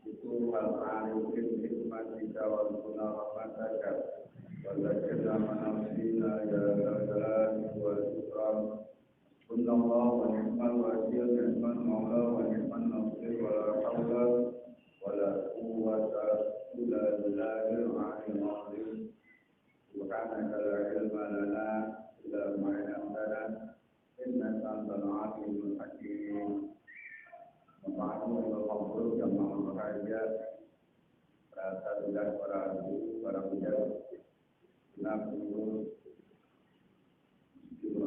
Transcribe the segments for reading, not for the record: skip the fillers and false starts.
itu al-arifin hikmatika wal guna rahmataka walakina manafsina ya lalani wal ikram kunallah wa ni'mal wakil ni'mal maula wa ni'mal nasir wa la hawla wa la quwwata illa billahil aliyyil azim subhanaka la ilma lana illa ma 'allamtana innaka antal alimul hakim. Memahami al-Qur'an yang berbahagia rasa sudah para guru, para budak kita perlu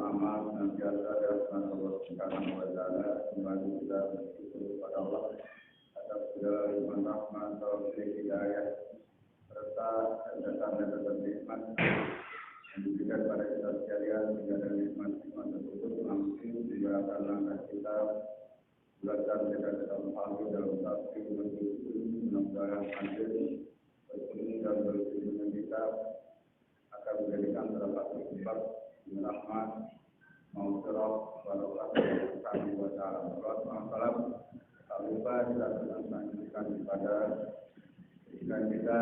amal senantiasa dan Allah Subhanahu wa taala kembali kita bersyukur kepada Allah atas segala limpahan rahmat taufik hidayah serta datang nikmat yang diberikan pada kita sekalian sehingga ada nikmat-nikmat tersebut langsung diberikan langkah kita. Belajar kita dalam hal dalam tafsir bersyukur mudah-mudahan hadir berkunjung dan berkunjung dengan kita akan menjadikan salah satu sebab rahmat maghfirah barokah kami wa ta'ala salam tak lupa kita melanjutkan kepada ikan kita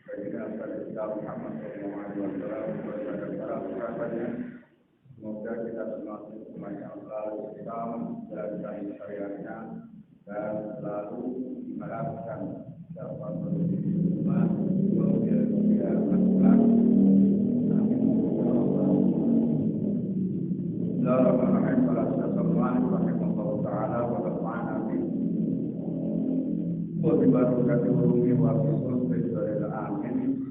baginda kita Muhammad sallallahu alaihi wasallam bersama para sahabatnya. Semoga kita termasuk umat yang selalu Islam dan syariatnya dan selalu diharapkan dapat menjadi umat yang akhlak. Bismillahirrahmanirrahim. Rahimahullah taala wa nafa'ana bihi wa bi barakati ulumi wa bi sulhi amin.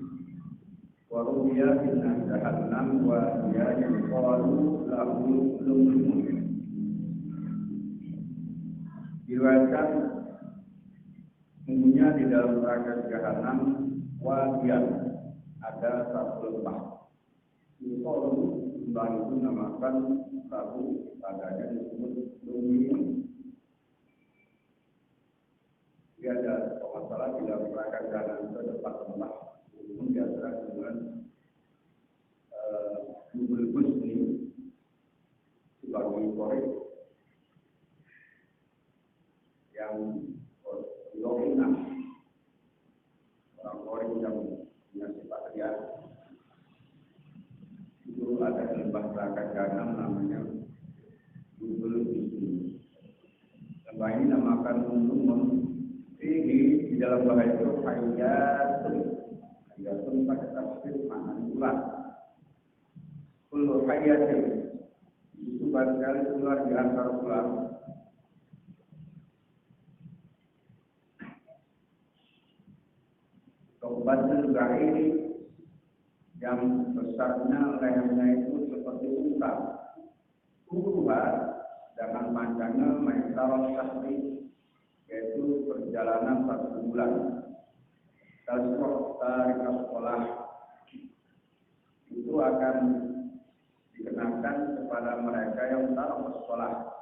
Waruya inna jahannam wa hiya yuqalu lahu lumum. Diriwayatkan sungguhnya di dalam neraka jahannam wadian ada satu lembah. Yuqalu lembah itu namakan lahu padanya disebut lumum. Dia ada masalah di dalam neraka jahannam itu ada satu lembah. Biasa dengan Google Bus ini sebagai korek yang dominan orang korek yang punya sifat liar itu ada di lembah neraka jahanam namanya Google Bus ini. Lembah ini namakan umum di dalam bahasa itu hayatun. Yaitu pada tafsir makna ular. Kullu hayatin itu barangkali ular di antara ular. Tobatul ghairi yang besarnya lehernya itu seperti unta. Ular dengan panjangnya maisarah syahri yaitu perjalanan 1 bulan. Tasroh tarik sekolah itu akan dikenakan kepada mereka yang taruh sekolah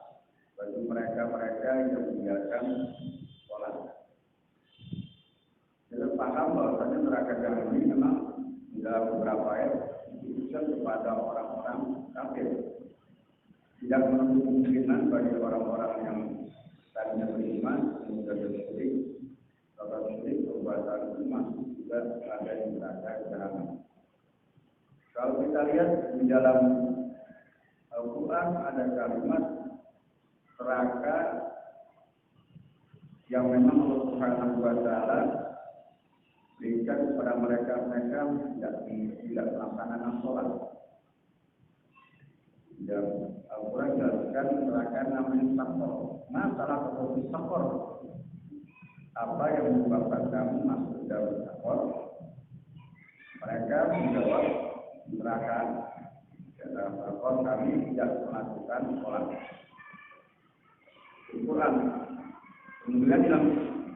bagi mereka yang meninggalkan sekolah. Kita paham bahwasanya neraka jahanam ini memang dalam beberapa ayat dikhususkan kepada orang-orang kafir. Tidak menutup kemungkinan bagi orang-orang yang tadinya beriman kemudian bersyukur. Kalau syirik perbuatan itu masih juga ada di neraka jahanam. Kalau kita lihat di dalam Al-Quran ada kalimat neraka yang memang Allah Subhanahu wa taala berikan kepada mereka tidak melaksanakan sholat. Dan Al-Quran jelaskan neraka namanya sakor. Masalah seperti sakor. Apa yang menyebabkan kamu masuk dalam sakor? Mereka menjawab neraka. Dalam sakor kami tidak melakukan sholat. Al-Quran. Kemudian dalam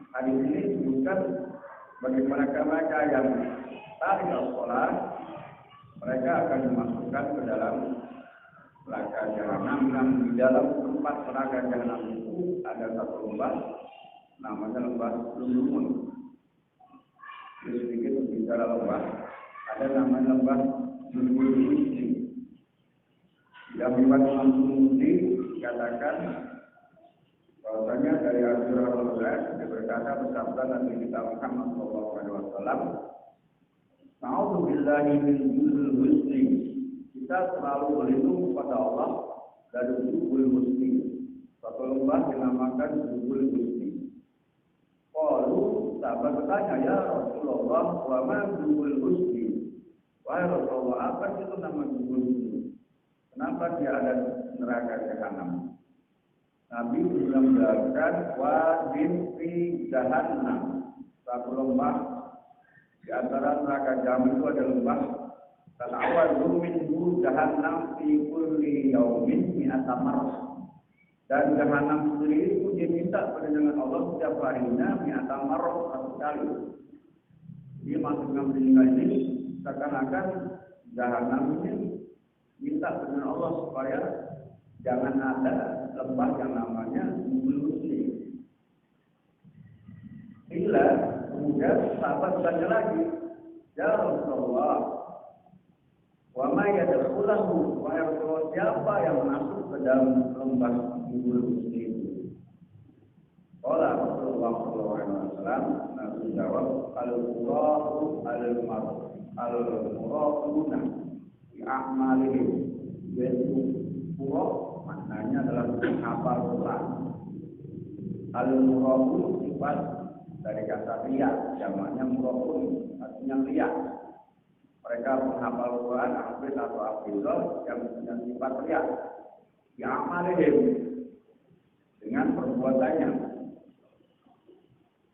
hadis ini disebutkan bagi mereka yang tarik sholat, mereka akan dimasukkan ke dalam neraka jahanam yang di dalam tempat neraka jahanam itu ada satu lembah namanya lembah Lumun. Sedikit bicara lembah, ada namanya lembah Lumun. Yang membuat Lumun dikatakan bahwasanya dari Hurairah berkata bersabda Nabi kita Muhammad sallallahu alaihi wasallam, "A'udzu billahi min dzul husni." Kita selalu berlindung kepada Allah dari dzul husni. Suatu lembah dinamakan dzul husni. Qalu, sahabat bertanya, "Ya Rasulullah, wa ma dzul husni?" Wahai Rasulullah, apa itu nama dzul husni? Kenapa dia ada neraka jahanam? Nabi sudah menjelaskan wadin fi jahannam, satu lembah di antara neraka jahanam itu ada lembah. Dan awal minhu jahannam fi kulli yaumin mi'ata marrah. Dan jahanam sendiri itu diminta perlindungan Allah setiap harinya mi'ata marrah, satu kali. Dia masuk dengan meninggal ini seakan-akan jahanam ini minta perlindungan Allah supaya jangan ada lembah yang namanya dzul husni. Bila kemudian sahabat bertanya lagi, "Ya Rasulullah, wa ma yadkhulahu?" Wahai Rasulullah, siapa yang masuk ke dalam lembah dzul husni itu? Qala Rasulullah sallallahu alaihi wasallam, Nabi jawab, "Al-qura'u al-muraquna bi a'malihim." Yaitu qura' maknanya adalah menghafal Quran. Al-muraqun sifat dari kata riya, jamaknya muraqun, artinya riya. Mereka menghafal Quran hafiz atau hafizah yang punya sifat riya. Ya'malihim, dengan perbuatannya.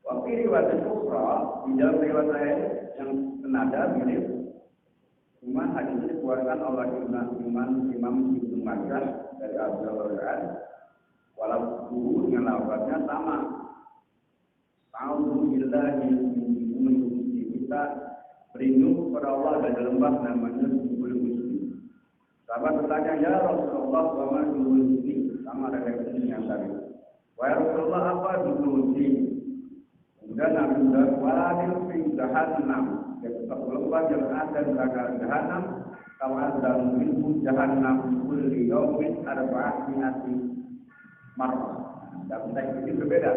Wa fi riwayat ukhra, di dalam riwayat lain yang senada mirip, cuma hadis ini dikeluarkan oleh Imam Ibnu Majah dari Abu Hurairah, walaupun dengan lafaznya sama. A'udzu billahi min dzul. Kita berlindung kepada Allah dari lembah namanya dzul husni. Sahabat bertanya, "Ya Rasulullah, wa ma dzul husni?" Sama redaksi yang tadi. "Wahai Rasulullah, apa dzul husni?" Kemudian Nabi berkata, "Wadin fi jahannam." Yaitu satu lembah yang ada di neraka jahanam. Tawaddan minhu jahannam kulli yaumin arba'ati marrah. Dalam teks ini berbeda.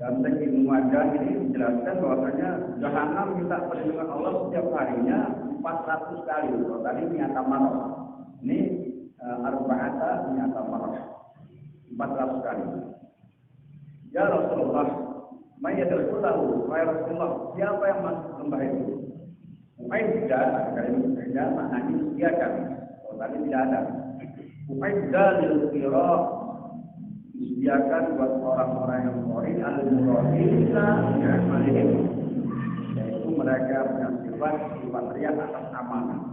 Dalam teks Ibnu Majah ini dijelaskan bahwasanya jahanam minta perlindungan Allah setiap harinya 400 kali. Kalau tadi mi'ata marrah. Ini arba'ata mi'ata marrah. 400 kali. Ya Rasulullah, mayadul wahai Rasulullah, siapa yang masuk lembah itu? Umayyah, kali bekerja maknanya disediakan. Kalau tadi tidak ada. Umayyah lil qira, disediakan buat orang-orang yang murid al-muradina ya'malihim, yaitu mereka punya sifat riya atas amanah.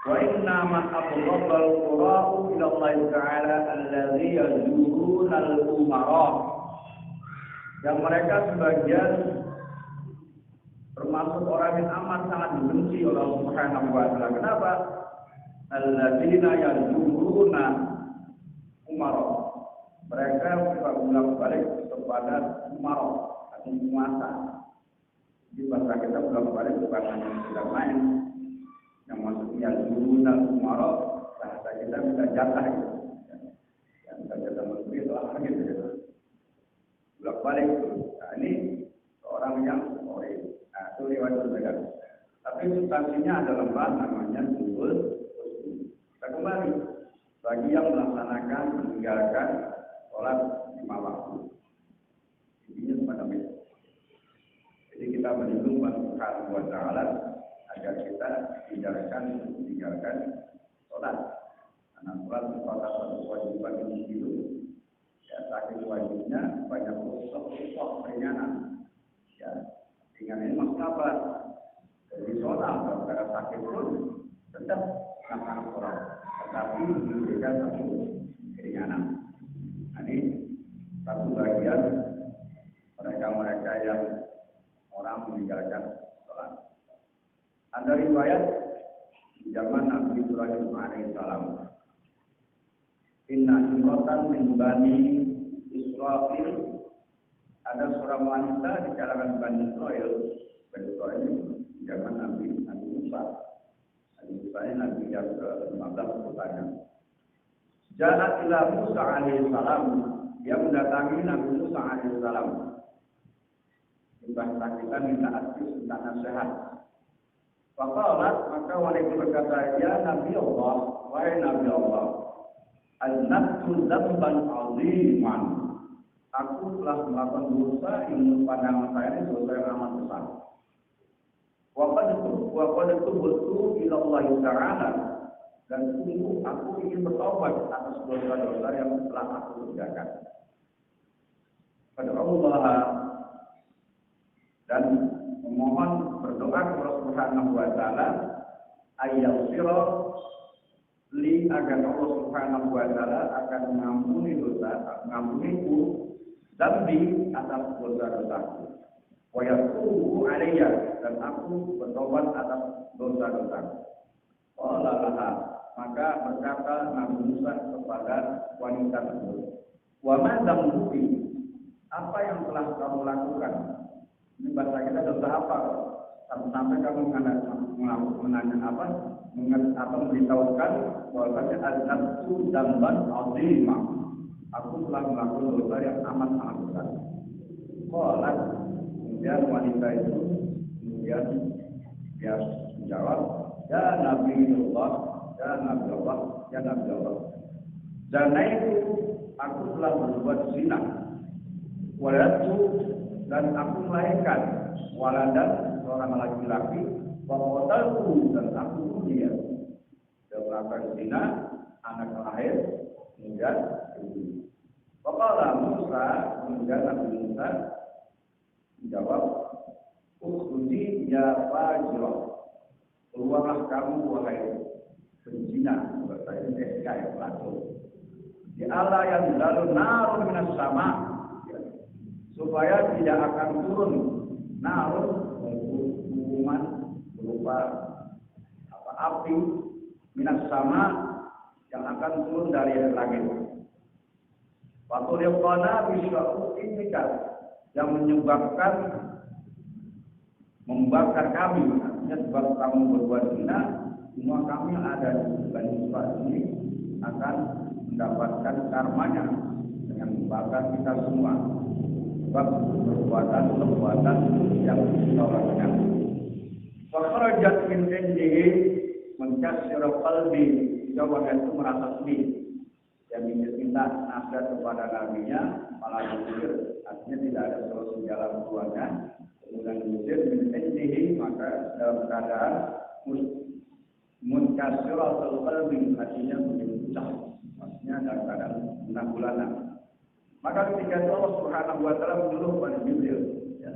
Wa inna ma aqrabal qura'u ila Allah Ta'ala alladhi yazuruna al-umara. Yang mereka sebagian termasuk orang yang amat sangat dibenci oleh Allah Subhanahu wa Ta'ala. Kenapa? Alladzina yazuruna umara. Mereka bolak-balik kepada umara atau penguasa. Di bahasa kita bolak-balik bukan hanya sekedar main. Yang maksudnya yazuruna umara, bahasa kita bisa jatah gitu. Yang bisa jatah menteri itu apa gitu. Bolak-balik itu. Nah, ini seorang yang murid. Nah, itu lewat berbeda. Tapi substansinya ada lembah namanya dzul husni. Kita kembali bagi yang melaksanakan meninggalkan sholat 5 waktu. Intinya semacam itu. Jadi kita berlindung kepada Subhanahu wa Ta'ala agar kita meninggalkan sholat. Karena sholat merupakan satu kewajiban individu. Ya, sakit wajibnya banyak usah peringanan. Ya, ringan ini maksudnya apa? Jadi sholat kalau ada sakit pun tetap akan sholat, tetapi diberikan satu keringanan. Nah, ini satu bagian mereka yang orang meninggalkan sholat. Ada riwayat di zaman Nabi Ibrahim alaihissalam. Inna imrotan min bani Israil, ada seorang wanita di kalangan Bani Israil. Bani Israil ini zaman Nabi Musa. Nabi Musa ini Nabi yang ke-15 bertanya. Jahat ila Musa alaihissalam, Dia mendatangi Nabi Musa alaihissalam. Tiba-tiba kita minta advice, minta nasihat. Faqalat, maka wanita berkata, ya Nabi Allah, wahai Nabi Allah, aznabtu dzamban 'aziman. Aku telah melakukan dosa yang menurut pandangan saya ini dosa yang amat besar. Wa qad tubtu ila Allah Ta'ala, dan sungguh aku ingin bertobat atas dosa-dosa yang telah aku kerjakan. Pada Allah dan memohon berdoa kepada Subhanahu wa taala ayyaghfira li, agar Allah Subhanahu wa taala akan mengampuni dosa, mengampuniku dzambi atas dosa-dosaku. Wa yatubu alayya, dan aku bertobat atas dosa-dosaku. Qala laha, maka berkata Nabi Musa kepada wanita tersebut, wa ma dzambuki, apa yang telah kamu lakukan? Ini bahasa kita dosa apa? Sampai kamu menanya apa? Memberitahukan bahwasanya aznabtu dzamban 'azima. Aku telah melakukan dosa yang amat sangat besar. Qalat, kemudian wanita itu kemudian dia menjawab, ya Nabi Allah, ya Nabi Allah, ya Nabi Allah. Zina itu aku telah berbuat zina. Waladu, dan aku melahirkan waladan, seorang laki-laki, wakotalku, dan aku pun dia melakukan zina, anak lahir, kemudian ibu. Faqala Musa, kemudian Nabi Musa menjawab, ukhruji ya fajirah, keluarlah kamu wahai penzina. Bahasa Indonesia ya pelaku. Di Allah yang lalu narun minas sama, supaya tidak akan turun narun, hukuman berupa api minas sama yang akan turun dari langit. Waktu dia kena bisa indikar yang menyebabkan membakar kami, artinya sebab kamu berbuat zina, semua kami yang ada di Bani Israil ini akan mendapatkan karmanya dengan membakar kita semua. Sebab perbuatan yang kita lakukan. Fakhrajat min indihi menkasyir qalbi, jawab itu merasa sedih. Yang minta nasihat kepada nabinya malah diusir, artinya tidak ada solusi jalan keluarnya. Kemudian diusir min indihi, maka dalam keadaan munkasyir qalbi, artinya menjadi pecah, maksudnya dalam keadaan penanggulangan. Maka ketika itu Allah Subhanahu wa taala menyuruh kepada Jibril, ya.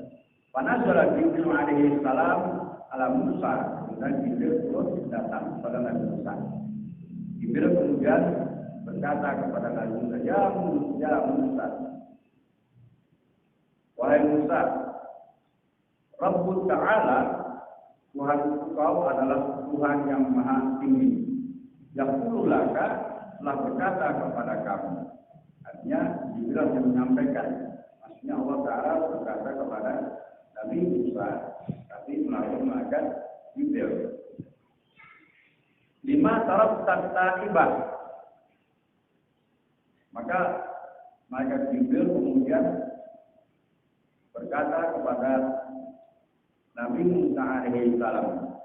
Panazala Jibril alaihi salam ala Musa, dan Jibril turun datang kepada Nabi Musa. Jibril kemudian berkata kepada Nabi Musa, ya Musa, wahai Musa, Rabbul Ta'ala, Tuhan kau adalah Tuhan yang maha tinggi. Yaqulu laka, telah berkata kepada kamu. Artinya Jibril yang menyampaikan, maksudnya Allah Ta'ala berkata kepada Nabi Musa, tapi melalui malaikat Jibril. 5 taraf taibah. Maka malaikat Jibril kemudian berkata kepada Nabi Musa alaihi salam,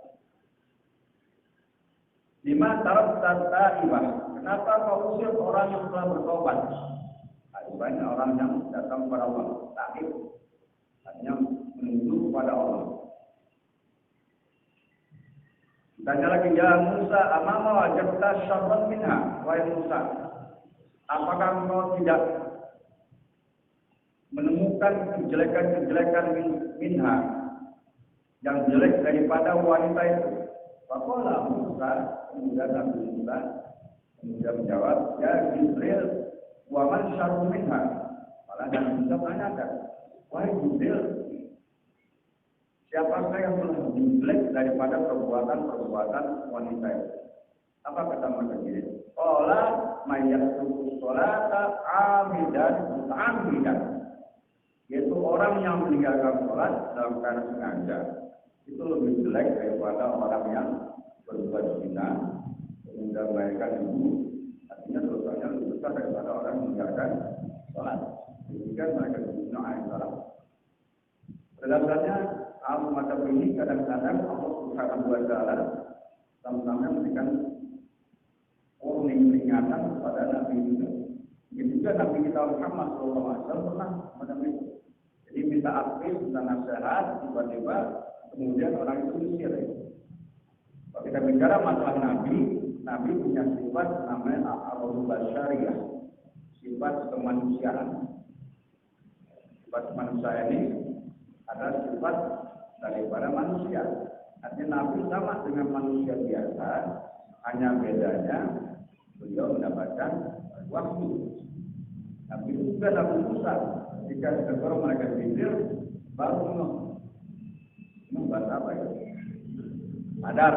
5 taraf taibah. Kenapa kau usir orang yang telah bertobat? Banyak orang yang datang kepada Allah, taib, artinya menuju kepada Allah. Tanya lagi, ya Musa, amama wajabta syarran minha, wahai Musa, apakah engkau tidak menemukan kejelekan-kejelekan minha, yang jelek daripada wanita itu? Faqala Musa, kemudian Nabi Musa kemudian menjawab, ya Jibril, wa man syarrun minha. Malah Nabi Musa menanyakan, wahai Jibril, siapakah yang lebih jelek daripada perbuatan wanita itu? Apa kata mereka ini? Qala mayyatu sholata amidan muta'ammidan. Yaitu orang yang meninggalkan sholat dalam keadaan sengaja. Itu lebih jelek daripada orang yang berbuat zina kemudian melahirkan ibu. Artinya dosanya lebih besar daripada orang yang meninggalkan sholat. Demikian mereka guna ayat salat. Berdasarnya hal semacam ini kadang-kadang Allah Subhanahu wa Ta'ala sama-sama memberikan warning peringatan kepada Nabi kita. Begitu juga Nabi kita Muhammad SAW pernah macam itu. Jadi minta aktif, minta nasihat, tiba-tiba kemudian orang itu usir. Kalau kita bicara masalah Nabi punya sifat namanya al-basyariyah, sifat kemanusiaan. Sifat manusia ini adalah sifat daripada manusia. Artinya Nabi sama dengan manusia biasa, hanya bedanya beliau mendapatkan wahyu. Nabi juga Nabi Musa, ketika sekarang mereka pikir baru membuat apa ya? Sadar.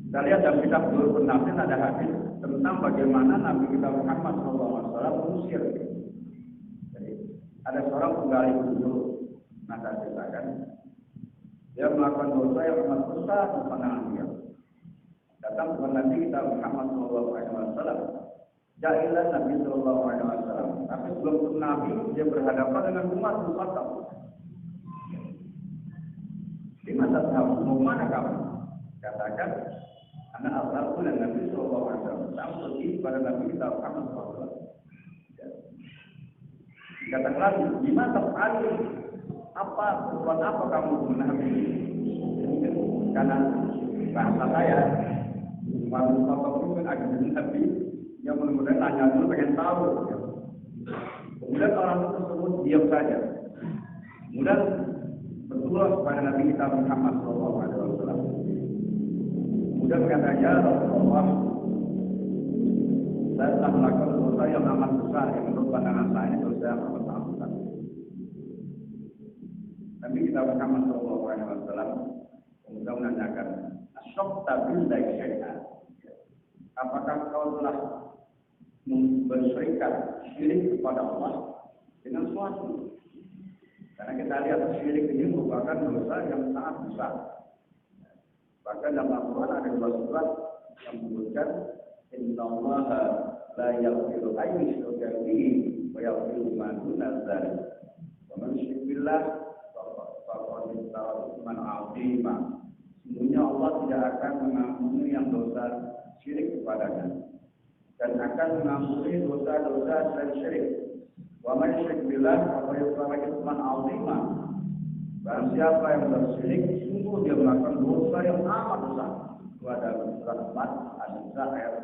Kita lihat dalam kitab Nurul Nabi ada hadis tentang bagaimana Nabi kita Muhammad SAW mengusir. Jadi ada seorang penggali kubur, maka ceritakan dia melakukan dosa yang amat besar di pandangan dia. Datang kepada Nabi kita Muhammad SAW. Jailah Nabi SAW. Tapi sebelum itu Nabi dia berhadapan dengan umat Mufassal. Di masa kamu mau mana kamu? Katakan anak asal dan Nabi SAW. Saya pergi pada Nabi kita Muhammad SAW. Katakan lagi, gimana sekali? Buat apa kamu menabi? Karena bahasa saya, Muhammad itu agak Nabi. Yang mudah-mudahan nanya dulu pengen tahu. Kemudian orang tersebut diam saja. Kemudian bertulah kepada Nabi kita Muhammad SAW. Kemudian katanya Rasulullah, saya telah melakukan dosa yang amat besar yang menurut pandangan saya dosa yang amat besar. Nabi kita Muhammad SAW kemudian menanyakan, "Asyrakta billahi syai'an?" Apakah kau telah bersyirikat syirik kepada Allah dengan sesuatu? Karena kita lihat syirik ini merupakan dosa yang sangat besar. Bahkan dalam Al-Quran ada dua surat yang menyebutkan Innallaha la yaghfiru an yushraka bihi wa yaghfiru ma duna dzalik. Wa man yusyrik billah faqad iftara itsman 'azima. Sesungguhnya Allah tidak akan mengampuni yang dosa syirik kepadanya dan akan mengampuni dosa-dosa selain syirik. Wa man yusyrik billah faqad iftara itsman 'azima. Barang siapa yang bersyirik, sungguh dia melakukan dosa yang amat besar. Itu ada surat 4 An-Nisa ayat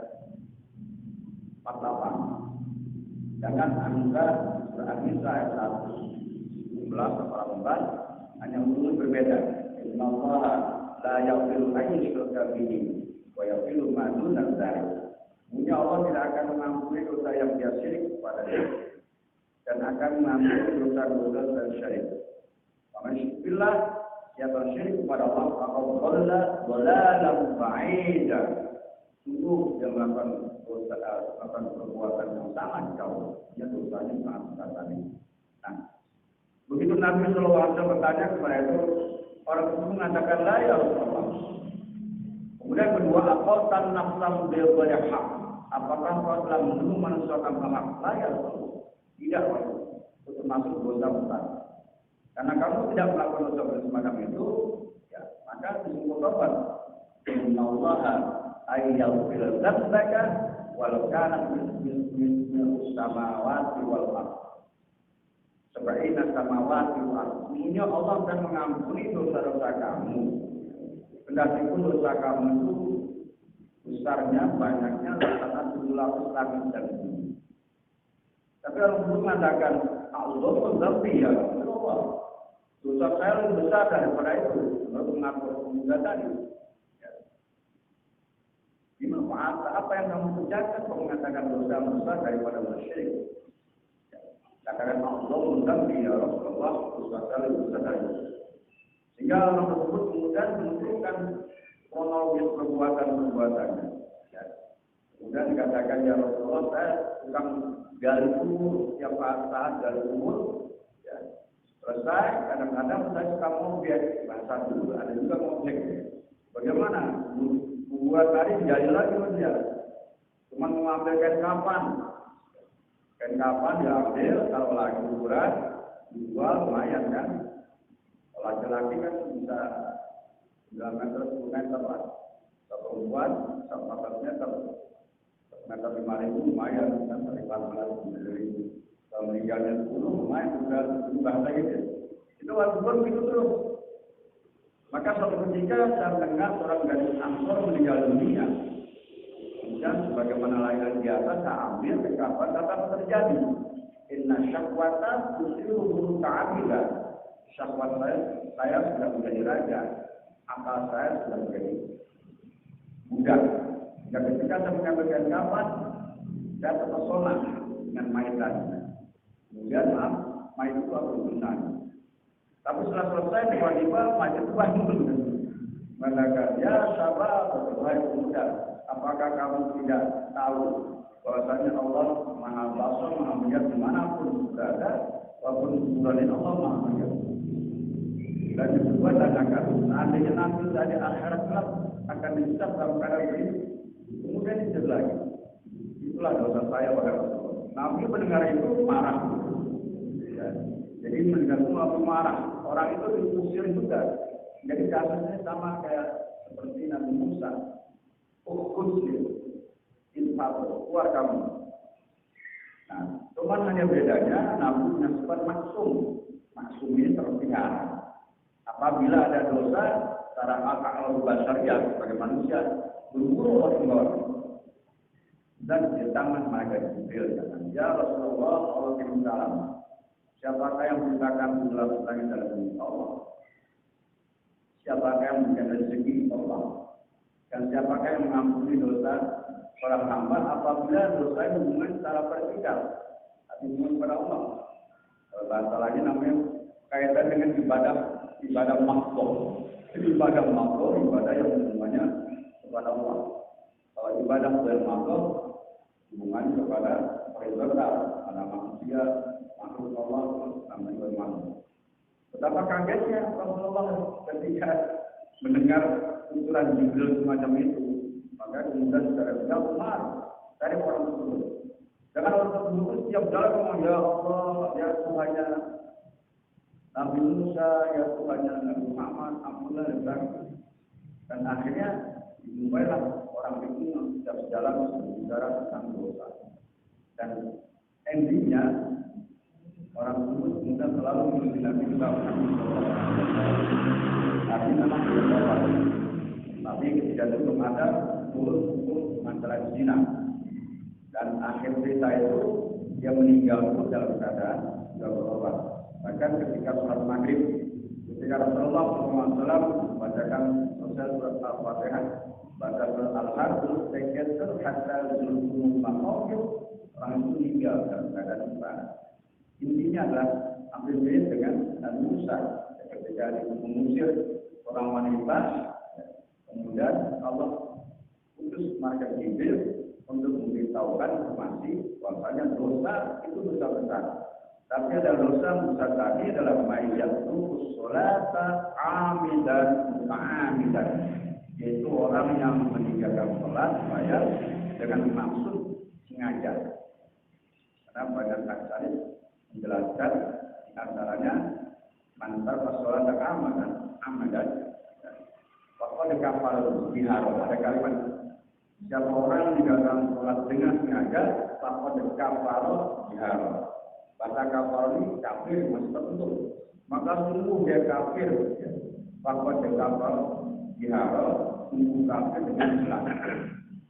48. Jangan An-Nisa surat An-Nisa ayat 111 atau 18 hanya untuk berbeda. Innallaha la yaghfiru an yushraka bihi wa yaghfiru ma duna dzalik. Punya Allah tidak akan mengampuni dosa yang dia syirik kepada-Nya dan akan mengampuni dosa-dosa dan syirik. Alhamdulillah, siapa syirik kepada Allah, maka dhalalan ba'ida. Sungguh dia melakukan dosa, melakukan perbuatan yang sangat jauh, yang dosanya sangat besar tadi. Nah, begitu Nabi SAW bertanya kepada itu, orang itu mengatakan la ya Rasulullah. Kemudian kedua, aqatan nafsam bil haq. Apakah kau telah membunuh manusia tanpa hak? La ya Rasulullah. Tidak, itu termasuk dosa besar. Karena kamu tidak melakukan dosa semacam itu, ya, maka disebut tobat. Innallaha ayyaghfir dzambaka walau kana min samawati wal ardh. Sebaiknya samawati wal ardh. Sesungguhnya Allah akan mengampuni dosa-dosa kamu. Kendati pun dosa kamu itu besarnya, banyaknya saat lapis langit dan bumi. Tapi orang belum mengatakan Allah pun tapi ya Allah. Dosa saya lebih besar daripada itu. Lalu mengatur pemuda tadi. Ya. Gimana? Apa yang kamu kerjakan? Kau mengatakan dosa besar daripada musyrik. Ya. Katakan Allah mengganti ya Rasulullah dosa saya lebih besar dari itu. Sehingga orang tersebut kemudian menunjukkan kronologis perbuatan-perbuatannya. Ya. Kemudian dikatakan ya Rasulullah saya tukang gali kubur setiap saat gali kubur. Ya. Selesai, kadang-kadang saya suka ngobek bahasa dulu, ada juga ngobek. Bagaimana? Buat tadi jadi lagi dia. Cuma mengambil kain kapan. Kain kapan diambil, kalau lagi ukuran dijual lumayan kan. Kalau laki-laki kan bisa 9 meter 10 meter lah. Kalau perempuan 14 meter, meter 5.000 lumayan kan, dari 14.000. Kalau meninggalnya 10 lumayan sudah bahasa gitu. Itu waktu begitu terus. Maka suatu ketika saya dengar seorang gadis Ansor meninggal dunia. Kemudian sebagaimana layanan biasa saya ambil ke kapan tetap terjadi. Inna syakwata tusiru ta'amilah. Syahwat saya sudah menjadi raja. Akal saya sudah menjadi budak. Dan ketika saya mengambilkan kapan, saya terpesona dengan maitannya. Kemudian mait itu aku benar. Tapi setelah selesai tiba-tiba mayat itu bangun. Mengatakan, ya sahabat, wahai pemuda, apakah kamu tidak tahu bahwasanya Allah Maha Basar, Maha melihat dimanapun berada, walaupun kuburan Allah Maha melihat. Dan yang kedua tanyakan, seandainya nanti dari akhirat kelak akan dihisab dalam keadaan ini, kemudian dihisab lagi. Itulah dosa saya pada Rasulullah. Nabi mendengar itu marah. Ya. Jadi mendengar itu Nabi marah. Orang itu diusir juga. Jadi kasusnya sama kayak seperti Nabi Musa. Ukhusir, infaqo, keluar kamu. Nah, cuman hanya bedanya Nabi punya sifat maksum. Maksum ini terpelihara. Apabila ada dosa, secara akal basariah sebagai manusia, berburu orang. Dan di tangan mereka Jibril kata, ya Rasulullah, Allah Salam. Siapakah yang menciptakan bulan langit dalam bumi Allah? Siapakah yang memberikan rezeki Allah? Dan siapakah yang mengampuni dosa seorang hamba apabila dosa yang hubungan secara vertikal, tapi hubungan kepada Allah? Kalau bahasa lain namanya kaitan dengan ibadah makhluk. Jadi ibadah makhluk, ibadah yang hubungannya kepada Allah. Kalau ibadah makhluk, hubungannya kepada perintah, pada manusia, makhluk Allah, namanya makhluk. Betapa kagetnya Rasulullah ketika mendengar uturan Jibril semacam itu. Maka kemudian secara tidak benar dari orang tersebut. Jangan orang tersebut setiap jalan ngomong, ya Allah, ya Tuhannya Nabi Musa, ya Tuhannya Nabi Muhammad, Abdullah dan akhirnya dimulailah orang itu setiap jalan berbicara tentang dosa. Dan endingnya orang tersebut kemudian selalu menghina kita. Tapi memang berdoa. Tapi ketika itu belum ada hukum masalah zina. Dan akhir cerita itu dia meninggal pun dalam keadaan sudah bertobat. Bahkan ketika sholat maghrib, ketika Rasulullah SAW membacakan surat Al-Fatihah, baca surat Al-Harb, sekir hatta zulmul maqamil, orang itu meninggal dalam keadaan ibadah. Intinya adalah ambil mirip dengan Nabi Musa ketika dia mengusir orang wanita, kemudian Allah utus malaikat Jibril untuk memberitahukan informasi bahwasanya dosa itu dosa besar. Tapi ada dosa besar tadi adalah mayyatu sholata amidan muta'amidan, yaitu orang yang meninggalkan sholat supaya dengan maksud sengaja. Karena banyak hadis menjelaskan antaranya mantar sholat amadan. Bahwa ada kapal biharo, ada kalimat siapa orang meninggalkan sholat dengan sengaja, bahwa ada kapal biharo. Bahasa kapal ini kafir masih tertentu. Maka sungguh dia kafir. Bahwa ada kapal biharo, sungguh kafir dengan Islam.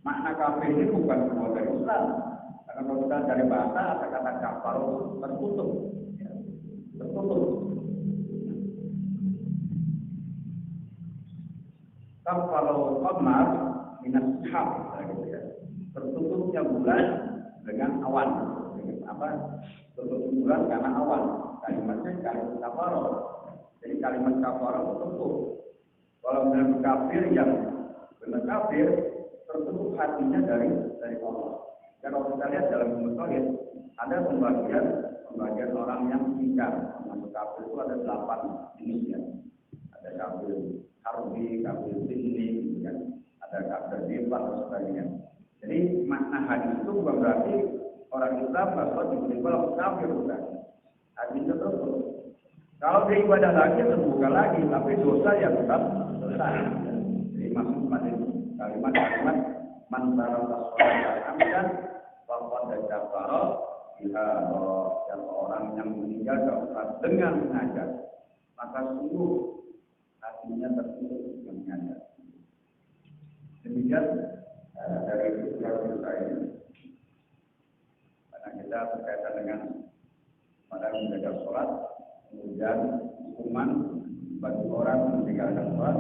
Makna kafir ini bukan keluar dari Islam. Karena kalau kita dari bahasa ada kata kapal tertutup. Tertutup. Kalau qamar minas sahab, gitu ya. Tertutupnya bulan dengan awan. Dengan apa? Tertutup bulan karena awan. Kalimatnya kalimat kafaro. Jadi kalimat kafaro tertutup. Kalau benar kafir yang benar kafir, tertutup hatinya dari Allah. Dan kalau kita lihat dalam Al-Quran ada pembagian orang yang ingkar. Masuk kafir itu ada 8 jenisnya. Ada kafir harbi, kafir sinni, ada kafir bebas dan sebagainya. Jadi makna hadis itu bukan berarti orang Islam atau tiba-tiba orang kafir bukan. Artinya terus. Kalau dia ibadah lagi terbuka lagi, tapi dosa yang tetap selesai. Jadi masuk pada kalimat-kalimat mantara tasawuf amdan bahwa dan kafaro yang orang yang meninggal dengan sengaja, maka sungguh hatinya tertutup dengan sengaja. Demikian dari dosa ini. Karena kita berkaitan dengan pada menjaga sholat, kemudian hukuman bagi orang meninggalkan sholat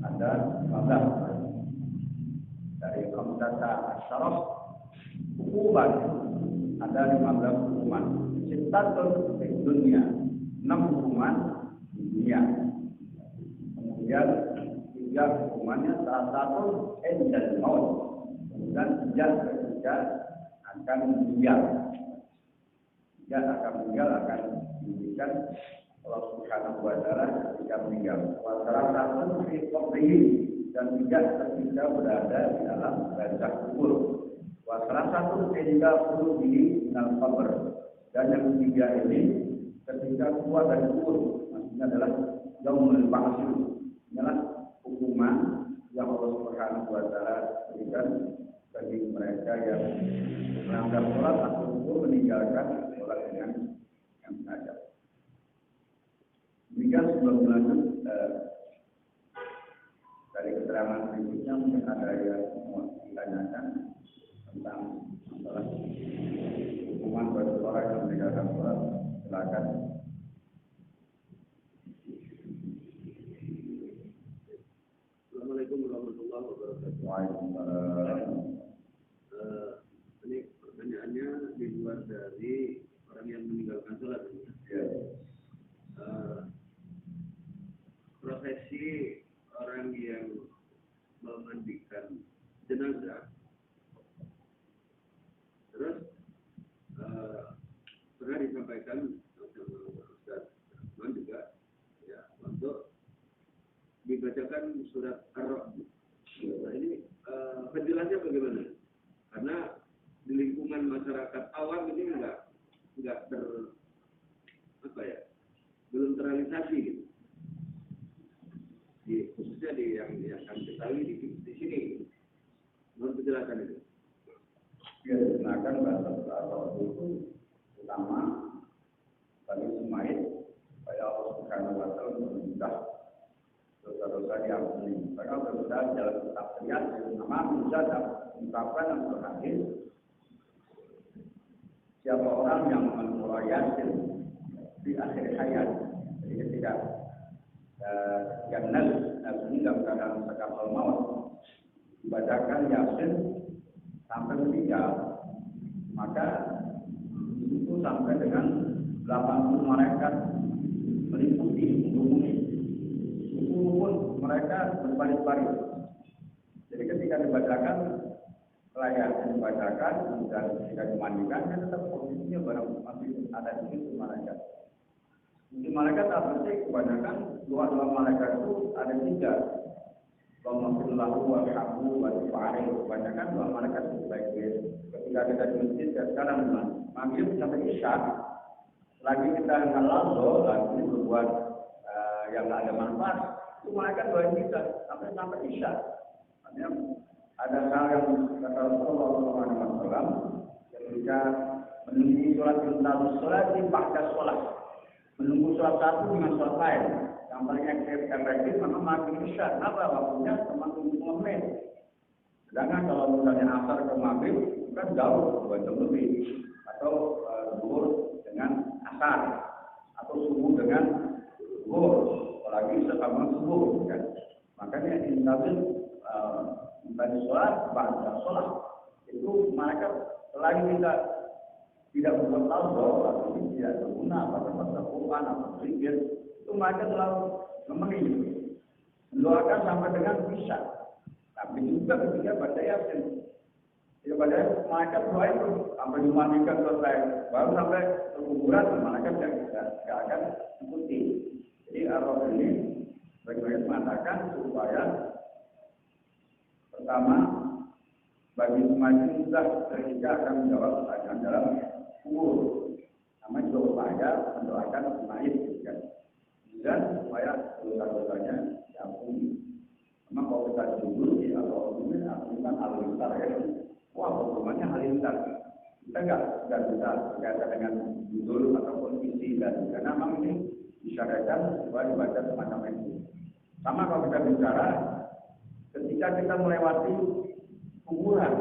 ada 15 dari khamsata asyarah hukuman, ada 15 hukuman. Sittatul di dunia, 6 hukuman di dunia. Kemudian 3 hukumannya salah satu endal maut, kemudian 3 ketika akan meninggal. Dia akan meninggal, akan diberikan Allah Subhanahu wa Ta'ala ketika meninggal. Salah satu fi qabrihi, dan 3 ketika berada di dalam barzakh kubur. Salah satu ketika perlu di dalam kubur. Dan yang 3 ini ketika keluar dari kubur, maksudnya adalah yaumul ba'tsy. Inilah hukuman yang Allah Subhanahu wa Ta'ala berikan bagi mereka yang melanggar sholat atau meninggalkan sholat dengan yang sengaja. Demikian sebelum lanjut dari keterangan berikutnya mungkin ada yang mau ditanyakan tentang masalah hukuman bagi orang yang meninggalkan sholat. Silakan. Assalamualaikum warahmatullahi wabarakatuh. Waalaikumsalam. Ini pertanyaannya di luar dari orang yang meninggalkan sholat. Ya. Profesi orang yang memandikan jenazah, terus pernah disampaikan sama Ustaz Rahman juga, ya, untuk dibacakan surat Ar-Ra'd. Nah, ini penjelasannya bagaimana? Karena di lingkungan masyarakat awam ini enggak belum terrealisasi gitu. Khususnya di yang kami ketahui di sini. Mohon penjelasan itu. Ya, digunakan bahasa Arab itu utama bagi Ismail supaya Allah Subhanahu wa Ta'ala meminta dosa-dosa diampuni. Karena dosa dalam kitab syariat nama bisa diungkapkan dan berhasil. Siapa orang yang memulai Yasin di akhir hayat, jadi ketika yang ini dalam keadaan sakaratul maut, dibacakan Yasin sampai meninggal, maka itu sampai dengan 80 malaikat meliputi mendukung pun mereka berbaris-baris. Jadi ketika dibacakan, layak dibacakan dan ketika dimandikan, dia tetap posisinya barang masih ada di situ malaikat. Di malaikat tak bersih, kebanyakan dua malaikat itu ada 3. Alhamdulillah warhamhu wa ta'ala. Kebanyakan 2 malaikat itu baik-baik. Ketika kita di masjid, sekarang maghrib sampai isya, lagi kita ngelazol, lagi berbuat yang tidak ada manfaat, itu malaikat doain kita sampai isya. Artinya ada hal yang kata Rasulullah SAW ketika menunggu sholat di pasca sholat, menunggu sholat satu dengan sholat lain, yang paling efektif memang maghrib isya. Kenapa? Waktunya cuma 5 menit. Sedangkan kalau misalnya asar ke maghrib kan jauh 2 jam lebih, atau zuhur dengan asar, atau subuh dengan zuhur, apalagi setelah subuh kan. Makanya intazil dari sholat, pada sholat itu mereka selain kita tidak berbuat bahwa atau tidak berguna pada Quran atau zikir, itu mereka selalu memenuhi mendoakan sampai dengan bisa. Tapi juga ketika baca Yasin, pada mereka doa itu sampai dimandikan selesai, baru sampai ke kuburan mereka tidak akan ikuti. Jadi Ar-Ra'd ini bagaimana mengatakan supaya pertama bagi semakin mudah ketika akan menjawab pertanyaan dalam lintas. Kita nggak bisa berkaitan dengan judul ataupun isi dan karena memang ini disyariatkan supaya dibaca semacam itu. Sama kalau kita bicara ketika kita melewati kuburan,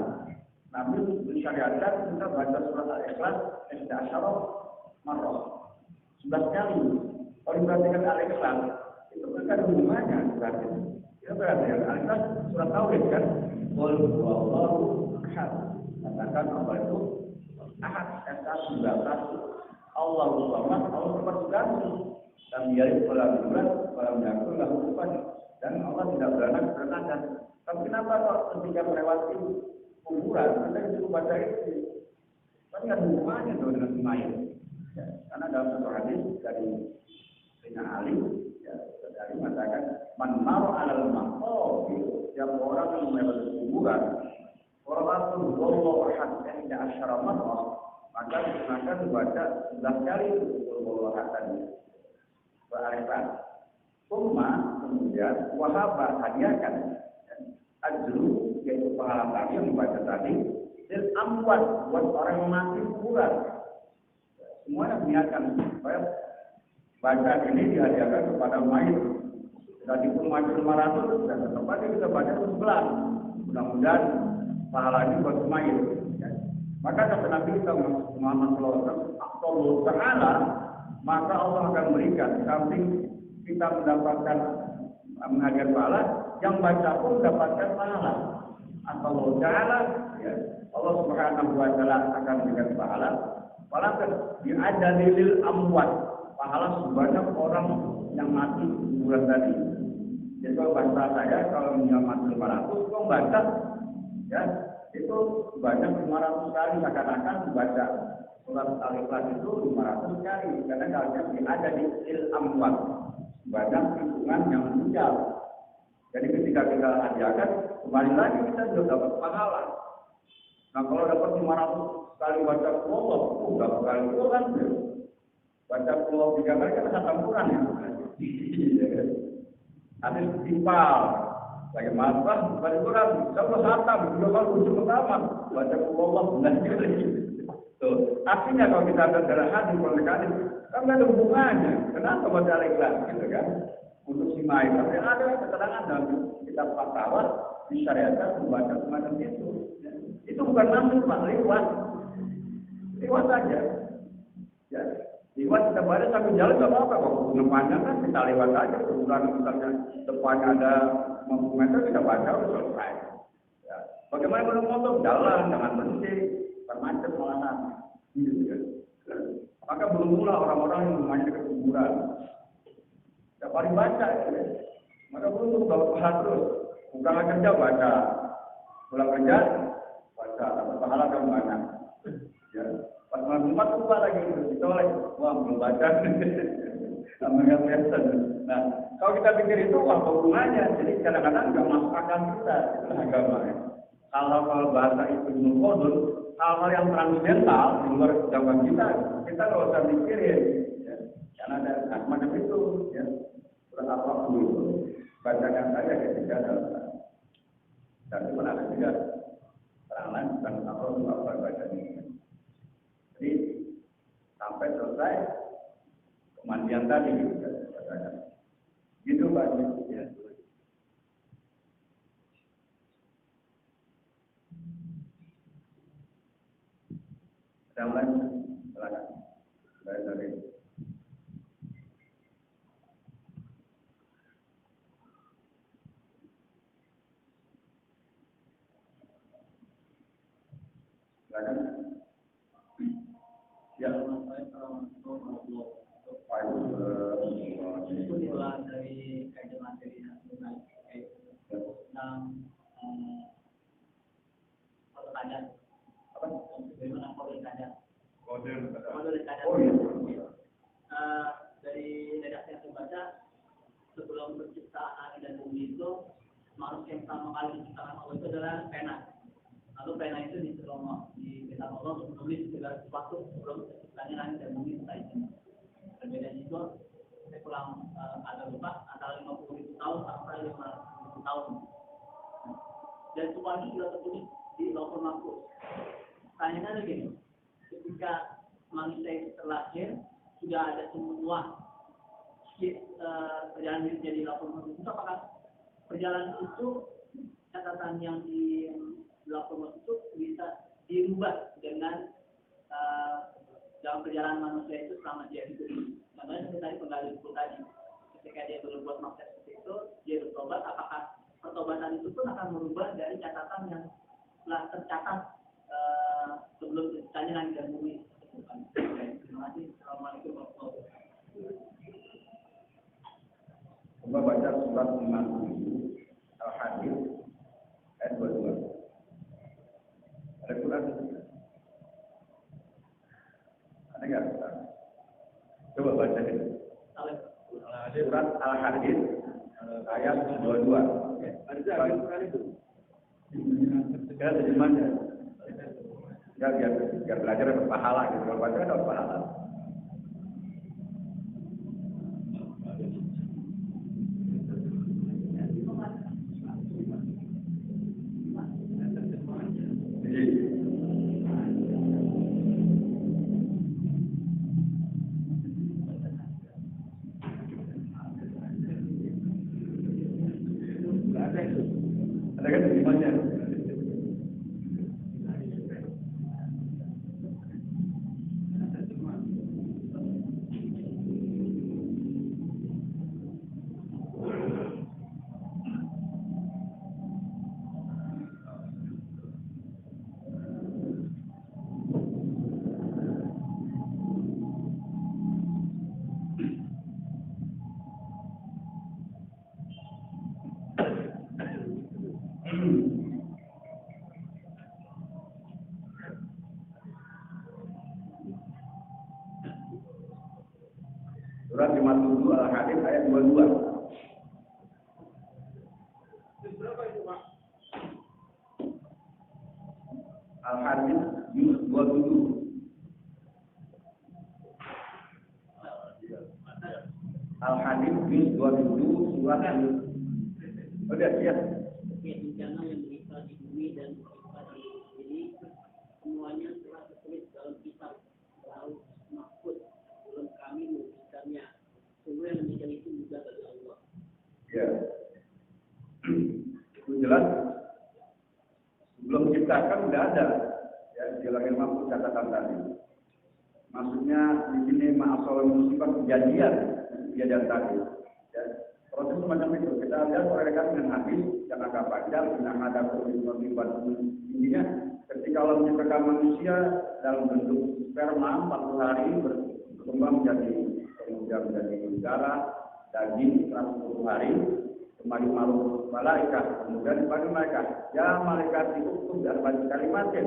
Nabi disyariatkan kita baca surat Al-Ikhlas 11 marrah. 11 kali. Kalau diperhatikan Al-Ikhlas itu kan ada hubungannya berarti. Itu berarti Al-Ikhlas surat tauhid kan. Qul huwallahu ahad. Katakan apa itu? Ahad, esa sudah satu. Allahu samad, Allah berganti. Dan yalid walam yulad walam yakul lahu kufuwan. Dan Allah tidak beranak. Tapi kenapa kok ketika melewati kuburan kita disuruh baca itu? Kan nggak ada hubungannya tuh dengan semayang. Ya, karena dalam satu hadis dari Sayyidina Ali, ya, dari mengatakan man maro alal maqabir, yang orang yang melewati kuburan, Qur'anul wallahu ahad inda asyara marrah, maka dibaca 11 kali wallahu ahad tadi. Berarti kemudian wahaba hadiahkan ajru yaitu pahala tadi yang dibaca tadi dan amwat buat orang yang mati kuburan. Semuanya niatkan supaya bacaan ini dihadiahkan kepada mayit. Tadi pun mati 500 dan tempatnya kita baca 11. Mudah-mudahan pahala ini buat mayit. Ya. Maka kata Nabi Muhammad SAW, maka Allah akan berikan samping kita mendapatkan menghadiahkan pahala, yang baca pun mendapatkan pahala. Allah Ta'ala, ya, Allah Subhanahu wa Ta'ala akan memberikan pahala. Walaupun ada lil amwat, pahala sebanyak orang yang mati kuburan tadi. Jadi kalau bahasa saya kalau mati 500, kau baca, ya itu banyak 500 kali seakan-akan baca surat Al-Ikhlas itu 500 kali. Karena kalau ada di lil amwat, banyak hitungan yang meninggal. Jadi ketika kita hadiahkan, kembali lagi kita sudah dapat pahala. Nah kalau dapat 500 kali baca Allah, berapa kali itu kan? Baca Allah 3 kali kan hatampuran ya. Ada timpal, lagi masalah, balik Quran, kalau hatam, 2 kali ujung pertama, baca Allah 9 kali. Tuh, artinya kalau kita ada darah hadis, kalau hadis, kan nggak ada hubungannya. Kenapa baca Al-Ikhlas, gitu kan? Untuk si Mai, tapi ada keterangan dalam kitab fatwa disyariatkan membaca semacam itu. Itu bukan nafsu, Pak, lewat saja. Ya, lewat kita baca sambil jalan nggak apa-apa kok. Gunung panjang kan kita lewat aja. Kemudian misalnya depannya ada 50 meter kita baca udah selesai. Ya. Bagaimana kalau motor jalan jangan berhenti, bermacet malahan. Gitu kan. Maka belum mula orang-orang yang rumahnya dekat kuburan. Ya paling baca ya. Maka belum bawa pahala terus. Bukan kerja baca. Pulang kerja baca. Dapat pahala kan banyak. Ya. Pas malam Jumat lupa lagi. Ditolak. Wah belum baca. Namanya biasa. Nah kalau kita pikir itu wah hubungannya. Jadi kadang-kadang nggak masuk akal kita. Itu agama ya. Kalau bahasa itu mengkodul, hal-hal yang transidental di luar zaman kita nggak usah mikirin. Ya. Karena ada macam itu. Ya. Surat apapun itu bacakan saja ketika dalam dan itu pun ada juga terang lain tentang apa baca ini. Jadi sampai selesai kemandian tadi gitu Pak. Ya. Yang lain silakan. Dari ya, itu dikeluar dari kajian materi nasional tentang kode kajian apa? Bagaimana kode kajian? Kode kajian. Oh iya. Dari redaksi yang saya baca sebelum penciptaan dan bumi itu makhluk yang pertama kali diciptakan Allah itu adalah pena. Lalu pena itu diterima di kitab Allah untuk menulis segala sesuatu sebelum terciptanya langit dan bumi setelah itu. Perbedaan itu saya kurang agak lupa antara 50.000 tahun sampai 500.000 tahun. Dan semuanya sudah tertulis di Lauhul Mahfuz. Pertanyaannya begini, ketika manusia itu terlahir sudah ada semua perjalanan hidup jadi lapor itu, apakah perjalanan itu catatan yang di lapor itu bisa dirubah dengan dalam perjalanan manusia itu selama dia hidup? Contohnya seperti tadi penggali buku tadi, ketika dia berbuat maksiat seperti itu, dia bertobat, apakah pertobatan itu pun akan merubah dari catatan yang telah tercatat sebelum ceritanya langit dan bumi? Terima kasih. Assalamualaikum warahmatullahi wabarakatuh. Coba baca surat 57 Al-Hadid ayat 22. Ada Quran? Ada nggak? Coba baca ini. Surat Al-Hadid ayat 22. Ada Quran itu. Ya, terjemahnya. Ya, biar belajar dapat pahala gitu. Kalau baca dapat pahala. Ada kan terjemahnya? Surat 57 Al-Hadid ayat 22. Berapa itu, Pak? Al-Hadid juz 27. Al-Hadid juz 27 surat udah siap. Bencana yang menimpa di bumi dan menimpa di sini semuanya telah tertulis dalam kitab Lauh Mahfuz. Belum kami mewujudkannya. Semua yang demikian itu mudah bagi Allah. Ya. Itu jelas. Sebelum diciptakan udah ada. Ya, di Lauh Mahfuz catatan tadi. Maksudnya di sini ma'asal musibah kejadian tadi. Ya. Proses semacam itu. Kita lihat korelasi dengan hadis yang agak panjang, yang ada kehidupan intinya. Ketika Allah menciptakan manusia dalam bentuk sperma 40 hari berkembang kemudian menjadi darah, daging 110 hari, kembali makhluk malaikat, kemudian dipanggil malaikat. Ya malaikat itu dan banyak kalimatnya.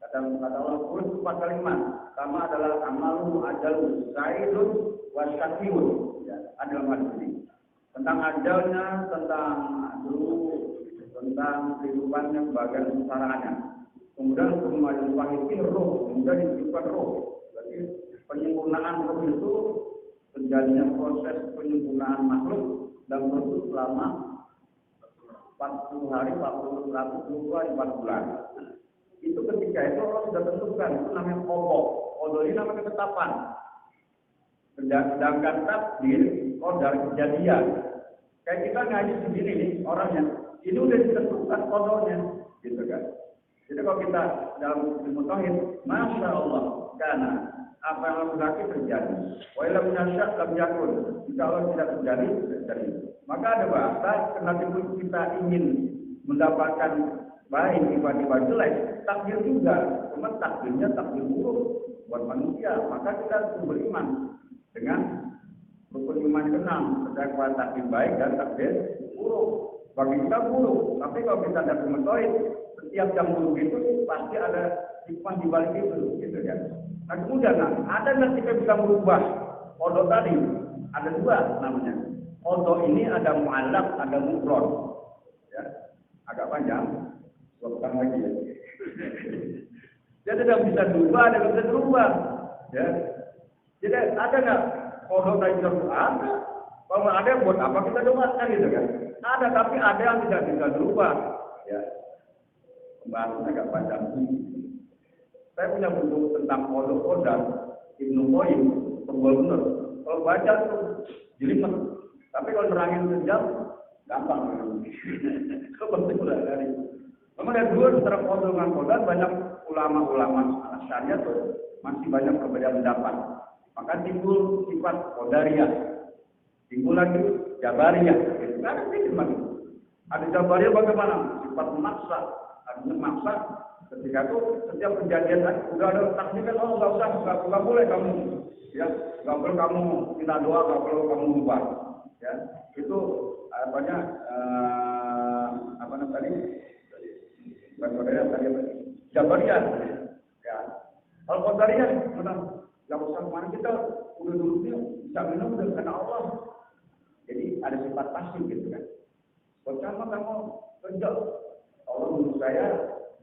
Kata Allah pun 4 kalimat. Pertama adalah amalu ajalu saidun wasyakiyun. Ya, adalah hadis ini. Tentang ajalnya, tentang tentang kehidupannya, kebahagiaan kesaraannya. Kemudian kembali wahidin roh, kemudian dihidupkan roh. Jadi penyempurnaan roh itu terjadinya proses penyempurnaan makhluk dan proses selama 40 hari, 40 4 bulan. Itu ketika itu Allah sudah tentukan, itu namanya qadha. Qadha ini namanya ketetapan. Sedangkan takdir qadar kejadian. Kayak kita ngaji begini nih orangnya, ini udah ditentukan qadanya, gitu kan. Jadi kalau kita dalam ilmu tauhid, masya Allah, karena apa yang Allah berarti terjadi. Wa illa minasyak lam yakun. Jika Allah tidak terjadi. Maka ada bahasa, kenapa kita ingin mendapatkan baik tiba-tiba jelek, takdir juga. Cuma takdirnya takdir buruk buat manusia. Maka kita harus beriman dengan rukun iman ke-6, terdapat takdir baik dan takdir buruk. Bagi kita buruk, tapi kalau kita ada mengetahui setiap yang buruk itu pasti ada hikmah di balik itu, gitu kan. Nah kemudian ada nggak kita bisa merubah qadha tadi? Ada dua namanya. Qadha ini ada mu'allaq, ada mufrad. Ya, agak panjang. Bukan lagi ya. Dia tidak bisa dirubah, ada yang bisa dirubah. Ya. Jadi ada nggak qadha tadi bisa berubah? Kalau ada yang buat apa kita doakan gitu kan? Ada, tapi ada yang tidak bisa dirubah. Ya. Pembahasan agak panjang. Saya punya buku tentang Pondok Kodan, Ibnu Qayyim, benar. Kalau baca tuh jelimet. Tapi kalau nerangin sejam, gampang. Kebetulan dari. Memang ada dua antara Pondok dengan Kodan, banyak ulama-ulama Asy'ariyah tuh masih banyak perbedaan pendapat. Maka timbul sifat Qadariyah, timbul lagi Jabariyah. Gitu. Ada sedikit lagi. Ada Jabariyah bagaimana? Sifat memaksa, artinya maksa. Ketika itu setiap kejadian udah ada takdirkan, oh nggak boleh kamu, ya nggak boleh kamu minta doa, nggak boleh kamu ubah, ya itu apa namanya tadi, tadi Jabariyah, ya kalau Qadariyah, nggak usah kemana kita udah dulu bisa minum udah karena Allah, jadi ada sifat pasif gitu kan. Pertama kamu kerja, Allah menurut saya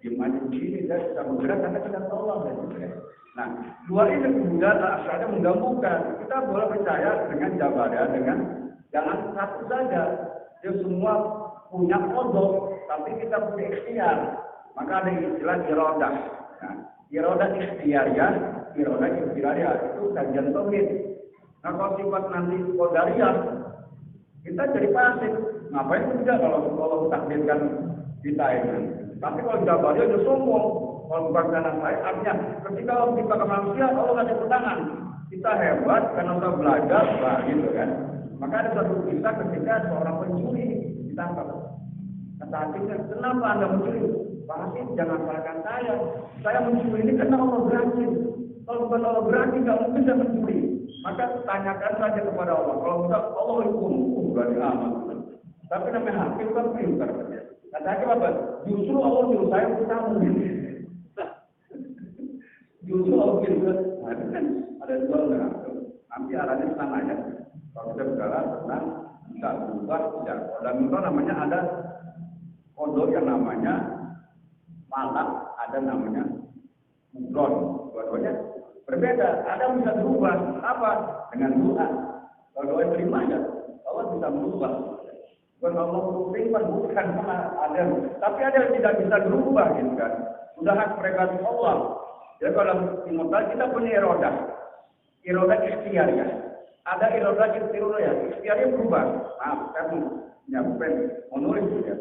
diem aja begini, saya bisa bergerak karena kita tolong. Nah, dua ini kemudian asalnya menggabungkan. Kita boleh percaya dengan Jabariyah, dengan jangan satu saja. Dia semua punya kodok, tapi kita punya ikhtiar. Maka ada istilah iradah. Nah, iradah ikhtiariyah, iradah ikhtiariyah itu kajian tauhid. Nah, kalau sifat nanti Qadariyah, kita jadi pasif. Ngapain tidak kalau Allah takdirkan kita ini? Tapi kalau Jabariyah itu sombong, kalau bukan karena saya, artinya ketika Allah kita ke manusia, Allah nggak ada tangan. Kita hebat karena kita belajar, gitu kan. Maka ada satu kisah ketika seorang pencuri ditangkap. Kata hakimnya, kenapa Anda mencuri? Pak Hakim, jangan salahkan saya. Saya mencuri ini karena Allah berhasil. Kalau bukan Allah berhasil, nggak mungkin saya mencuri. Maka tanyakan saja kepada Allah. Kalau bukan Allah hukum, berarti aman. Tapi namanya hakim kan pintar. Kata hakim apa? Justru Allah nyuruh saya untuk kamu. Justru Allah nyuruh. Nah, itu kan ada dua orang. Nanti arahnya ke sana ya. Kalau kita bicara tentang bisa berubah, tidak. Dalam itu namanya ada kodok yang namanya malak, ada namanya mudron. Dua-duanya berbeda. Ada yang bisa berubah. Apa? Dengan doa. Kalau doa terima aja, Allah bisa berubah. Bukan Allah bukan ada. Tapi ada yang tidak bisa berubah, gitu kan. Sudah hak prerogatif Allah. Jadi kalau dalam kita punya iradah ikhtiariyah. Ada iradah ikhtiariyah. Ikhtiariyah berubah. Maaf, saya punya bukan mau nulis ya.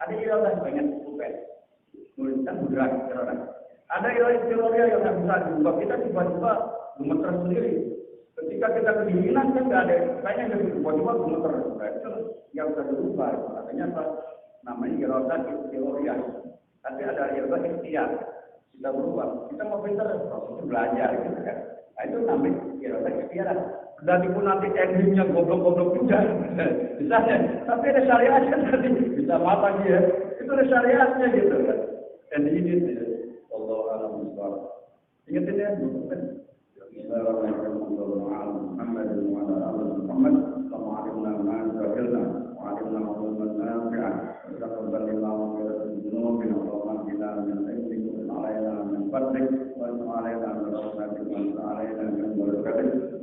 Ada iradah banyak bukan. Nuliskan bergerak iradah. Ada iradah ikhtiariyah yang tidak bisa berubah. Kita tiba-tiba gemeter sendiri. Ketika kita kedinginan kan nggak ada, kayaknya jadi tiba-tiba gemeter. Itu yang bisa berubah. Artinya apa? Namanya iradah ikhtiariyah. Tapi ada iradah ikhtiar. Kita berubah. Kita mau pintar, prosesnya belajar gitu kan. Nah itu namanya iradah ikhtiar. Dan pun nanti endingnya goblok-goblok juga. Bisa ya. Tapi ada syariatnya tadi. Bisa mata dia. Itu ada syariatnya gitu kan. Dan ini Allah alam besar. Ingatin ya. Bismillahirrahmanirrahim. Muhammad wa ala alihi Muhammad. Allahumma ma jahilna wa alimna ulumman nafi'ah. Wa taqabbalillahu min dhunubina wa qina min sayyi'ati a'malina min fadlik wa alayna min rahmatik wa alayna min barakatik.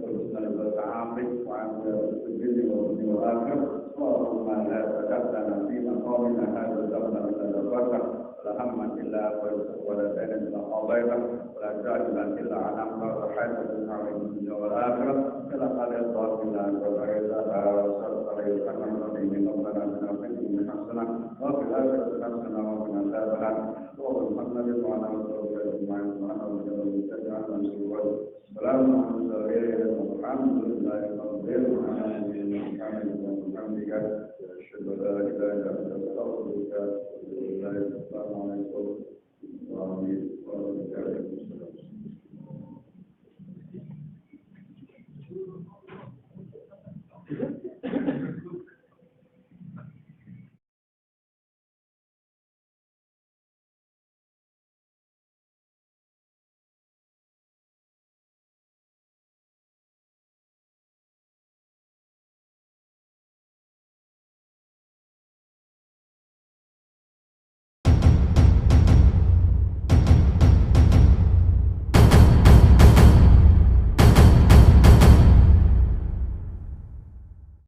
تعاملك وعن الجن والآخر اللهم لا تدعنا في مقامنا هذا الزمن إلا غفرته ولا هما إلا ولا دينا إلا قضيته ولا جاهلا إلا علمته وحاجة عليه الدنيا والآخرة إلا قال الله إلا أنت وعيدها وصلت عليه الحكم الرحيم ربنا بنا فيكم حسنة وفي الآخرة حسنة وقنا عذاب النار وبالمحمد وعلى رسوله أجمعين سبحان ربك رب العزة عما يصفون سلام على المرسلين والحمد لله رب العالمين وبحمدك أشهد أن لا إله إلا أنت أستغفرك وأتوب إليك السلام عليكم ورحمة الله وبركاته